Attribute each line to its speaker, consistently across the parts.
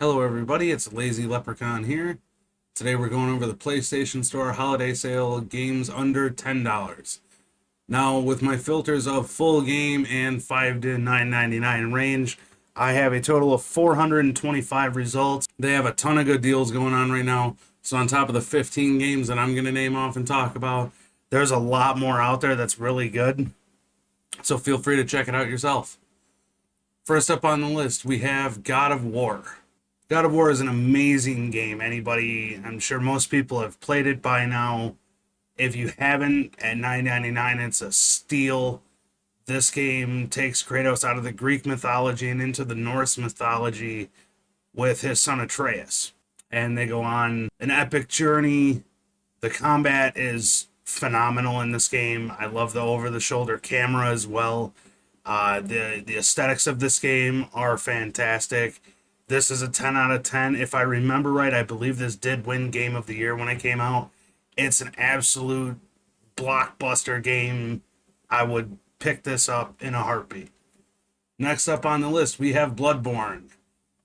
Speaker 1: Hello everybody, it's Lazy Leprechaun here. Today we're going over the PlayStation Store holiday sale games under $10. Now with my filters of full game and 5 to 9.99 range, I have a total of 425 results. They have a ton of good deals going on right now. So on top of the 15 games that I'm going to name off and talk about, there's a lot more out there that's really good. So feel free to check it out yourself. First up on the list, we have God of War. God of War is an amazing game. I'm sure most people have played it by now. If you haven't, at $9.99, it's a steal. This game takes Kratos out of the Greek mythology and into the Norse mythology with his son Atreus. And they go on an epic journey. The combat is phenomenal in this game. I love the over-the-shoulder camera as well. The aesthetics of this game are fantastic. This is a 10 out of 10. If I remember right, I believe this did win Game of the Year when it came out. It's an absolute blockbuster game. I would pick this up in a heartbeat. Next up on the list, we have Bloodborne,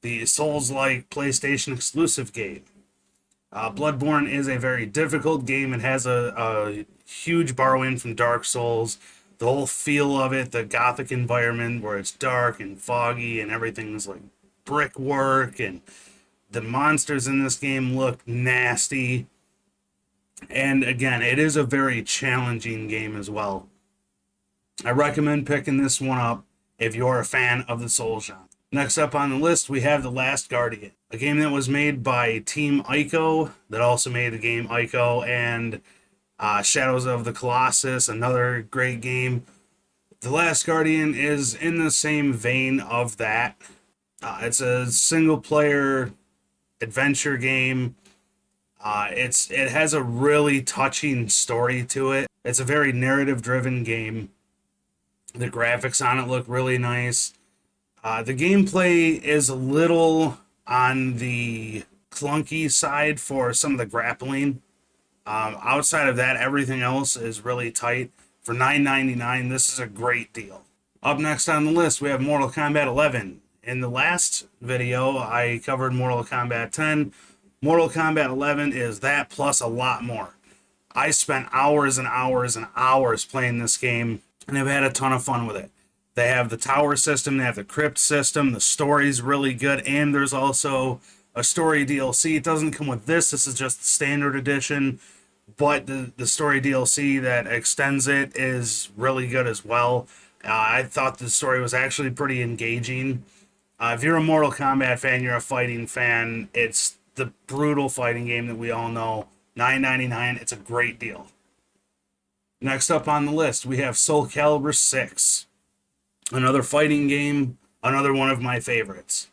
Speaker 1: the Souls-like PlayStation exclusive game. Bloodborne is a very difficult game. It has a huge borrowing from Dark Souls. The whole feel of it, the gothic environment where it's dark and foggy and everything's like brickwork, and the monsters in this game look nasty. And again, it is a very challenging game as well. I recommend picking this one up if you're a fan of the Souls genre. Next up on the list, we have The Last Guardian, a game that was made by Team Ico, that also made the game Ico, and Shadows of the Colossus, another great game. The Last Guardian is in the same vein of that. It's a single-player adventure game. It has a really touching story to it. It's a very narrative-driven game. The graphics on it look really nice. The gameplay is a little on the clunky side for some of the grappling. Outside of that, everything else is really tight. For $9.99, this is a great deal. Up next on the list, we have Mortal Kombat 11. In the last video, I covered Mortal Kombat 10. Mortal Kombat 11 is that plus a lot more. I spent hours and hours and hours playing this game, and I've had a ton of fun with it. They have the tower system, they have the crypt system, the story's really good, and there's also a story DLC. It doesn't come with this is just the standard edition, but the story DLC that extends it is really good as well. I thought the story was actually pretty engaging. If you're a Mortal Kombat fan, you're a fighting fan, it's the brutal fighting game that we all know. $9.99, it's a great deal. Next up on the list, we have Soul Calibur 6. Another fighting game, another one of my favorites.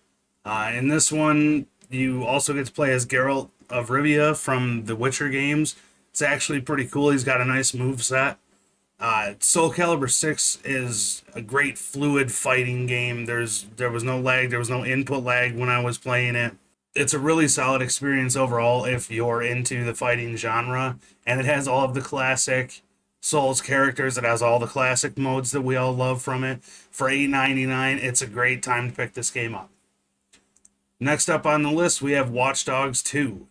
Speaker 1: In this one, you also get to play as Geralt of Rivia from the Witcher games. It's actually pretty cool. He's got a nice moveset. Soul Calibur 6 is a great fluid fighting game. There was no lag, there was no input lag when I was playing it. It's a really solid experience overall if you're into the fighting genre, and it has all of the classic Souls characters. It has all the classic modes that we all love from it. For $8.99, it's a great time to pick this game up. Next up on the list, we have Watch Dogs 2.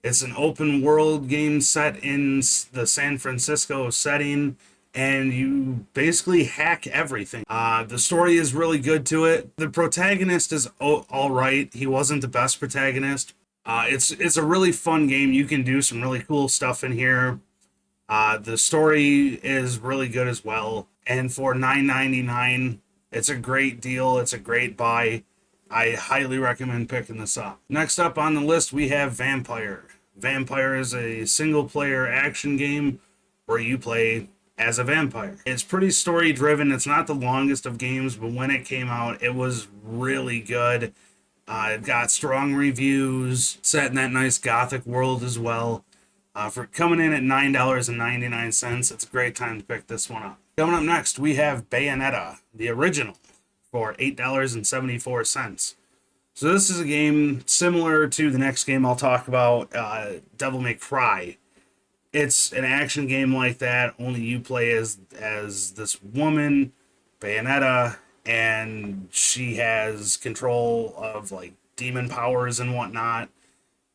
Speaker 1: It's an open world game set in the San Francisco setting, and you basically hack everything. The story is really good to it. The protagonist is all right. He wasn't the best protagonist. It's a really fun game. You can do some really cool stuff in here. The story is really good as well. And for $9.99, it's a great deal. It's a great buy. I highly recommend picking this up. Next up on the list, we have Vampyr. Vampyr is a single-player action game where you play as a vampire. It's pretty story-driven. It's not the longest of games, but when it came out, it was really good. It got strong reviews, set in that nice gothic world as well. For coming in at $9.99, it's a great time to pick this one up. Coming up next, we have Bayonetta, the original, for $8.74. So this is a game similar to the next game I'll talk about, Devil May Cry. It's an action game like that, only you play as this woman, Bayonetta, and she has control of like demon powers and whatnot.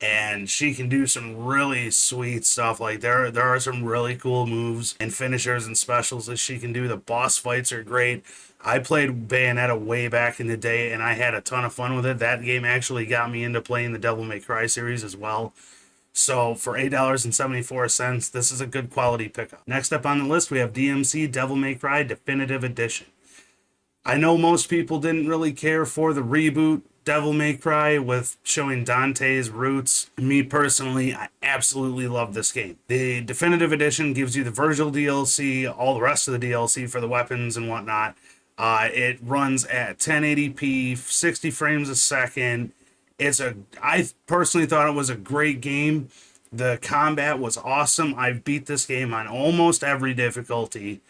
Speaker 1: And she can do some really sweet stuff. Like there are some really cool moves and finishers and specials that she can do. The boss fights are great. I played Bayonetta way back in the day, and I had a ton of fun with it. That game actually got me into playing the Devil May Cry series as well. So for $8.74, this is a good quality pickup. Next up on the list, we have DMC Devil May Cry Definitive Edition. I know most people didn't really care for the reboot Devil May Cry with showing Dante's roots. Me personally, I absolutely love this game. The Definitive Edition gives you the Virgil DLC, all the rest of the DLC for the weapons and whatnot. It runs at 1080p, 60 frames a second. I personally thought it was a great game. The combat was awesome. I've beat this game on almost every difficulty.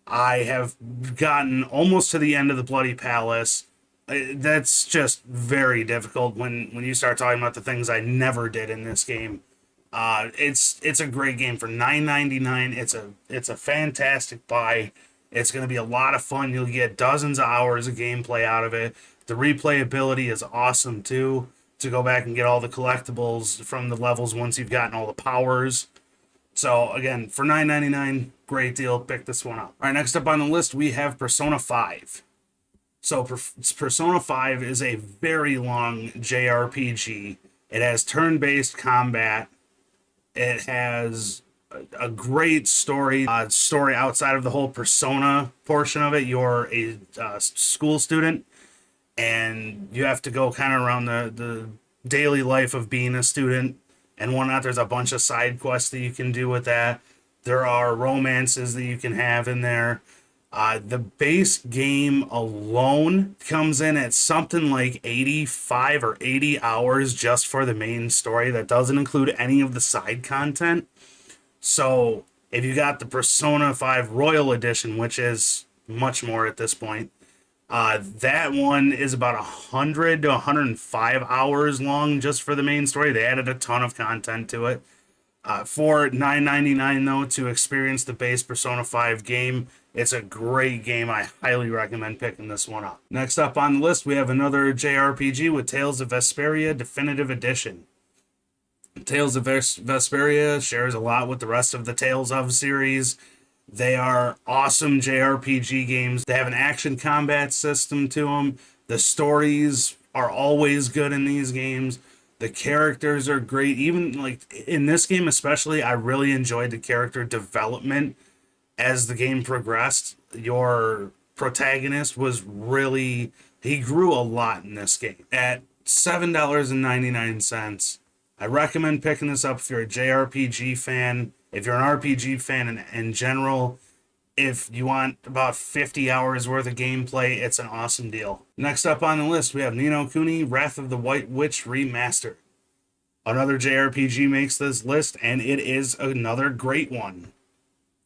Speaker 1: I have gotten almost to the end of the Bloody Palace. That's just very difficult when you start talking about the things I never did in this game. It's a great game for $9.99. It's a fantastic buy. It's going to be a lot of fun. You'll get dozens of hours of gameplay out of it. The replayability is awesome too, to go back and get all the collectibles from the levels once you've gotten all the powers. So again, for $9.99, great deal. Pick this one up. All right, next up on the list, we have Persona 5. So Persona 5 is a very long JRPG. It has turn-based combat. It has a great story outside of the whole Persona portion of it. You're a school student, and you have to go kind of around the daily life of being a student and whatnot. There's a bunch of side quests that you can do with that. There are romances that you can have in there. The base game alone comes in at something like 85 or 80 hours just for the main story. That doesn't include any of the side content. So if you got the Persona 5 Royal Edition, which is much more at this point, that one is about 100 to 105 hours long just for the main story. They added a ton of content to it. For $9.99 though, to experience the base Persona 5 game, it's a great game. I highly recommend picking this one up. Next up on the list, we have another JRPG with Tales of Vesperia Definitive Edition. Tales of Vesperia shares a lot with the rest of the Tales of series. They are awesome JRPG games. They have an action combat system to them. The stories are always good in these games. The characters are great. Even like in this game especially, I really enjoyed the character development as the game progressed. Your protagonist he grew a lot in this game. At $7.99, I recommend picking this up if you're a JRPG fan, if you're an RPG fan in general. If you want about 50 hours worth of gameplay, it's an awesome deal. Next up on the list, we have No Kuni Wrath of the White Witch Remastered. Another JRPG makes this list, and it is another great one.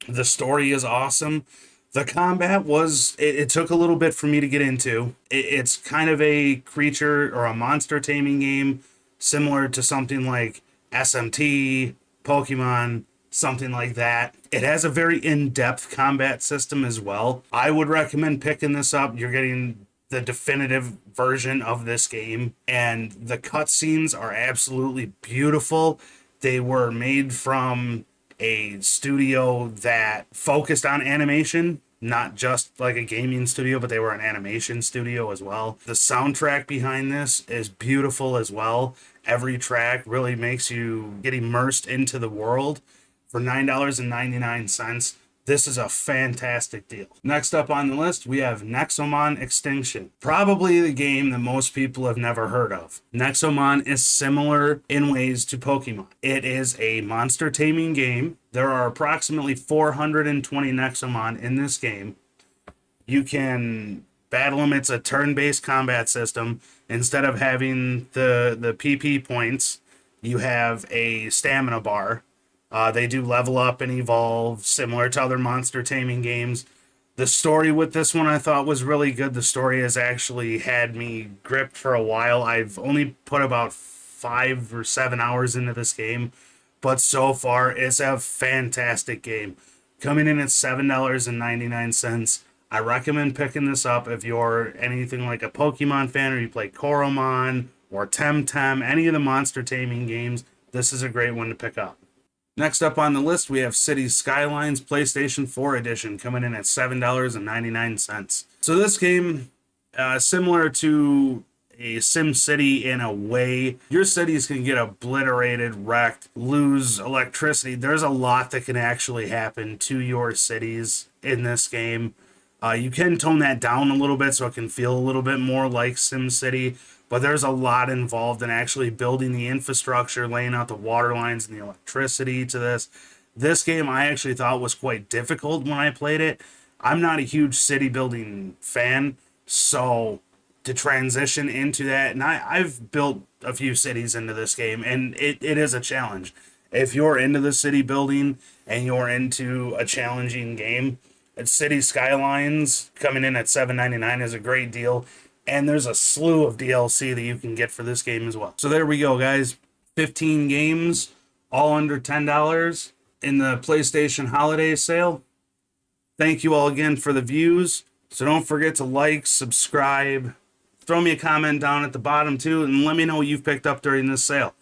Speaker 1: The story is awesome. The combat it took a little bit for me to get into. It's kind of a creature or a monster taming game, similar to something like SMT, Pokemon, something like that. It has a very in-depth combat system as well. I would recommend picking this up. You're getting the definitive version of this game, and the cutscenes are absolutely beautiful. They were made from a studio that focused on animation, not just like a gaming studio, but they were an animation studio as well. The soundtrack behind this is beautiful as well. Every track really makes you get immersed into the world. For $9.99, this is a fantastic deal. Next up on the list, we have Nexomon Extinction. Probably the game that most people have never heard of. Nexomon is similar in ways to Pokemon. It is a monster taming game. There are approximately 420 Nexomon in this game. You can battle them. It's a turn-based combat system. Instead of having the PP points, you have a stamina bar. They do level up and evolve, similar to other monster taming games. The story with this one I thought was really good. The story has actually had me gripped for a while. I've only put about 5 or 7 hours into this game, but so far it's a fantastic game. Coming in at $7.99. I recommend picking this up if you're anything like a Pokemon fan, or you play Koromon or Temtem, any of the monster taming games, this is a great one to pick up. Next up on the list, we have Cities Skylines PlayStation 4 Edition coming in at $7.99. So this game, similar to a Sim City in a way, your cities can get obliterated, wrecked, lose electricity. There's a lot that can actually happen to your cities in this game. You can tone that down a little bit so it can feel a little bit more like Sim City, but there's a lot involved in actually building the infrastructure, laying out the water lines and the electricity to this. This game I actually thought was quite difficult when I played it. I'm not a huge city building fan, so to transition into that, and I've built a few cities into this game, and it is a challenge. If you're into the city building and you're into a challenging game, City Skylines coming in at $7.99 is a great deal. And there's a slew of DLC that you can get for this game as well. So there we go, guys. 15 games, all under $10 in the PlayStation Holiday Sale. Thank you all again for the views. So don't forget to like, subscribe, throw me a comment down at the bottom too, and let me know what you've picked up during this sale.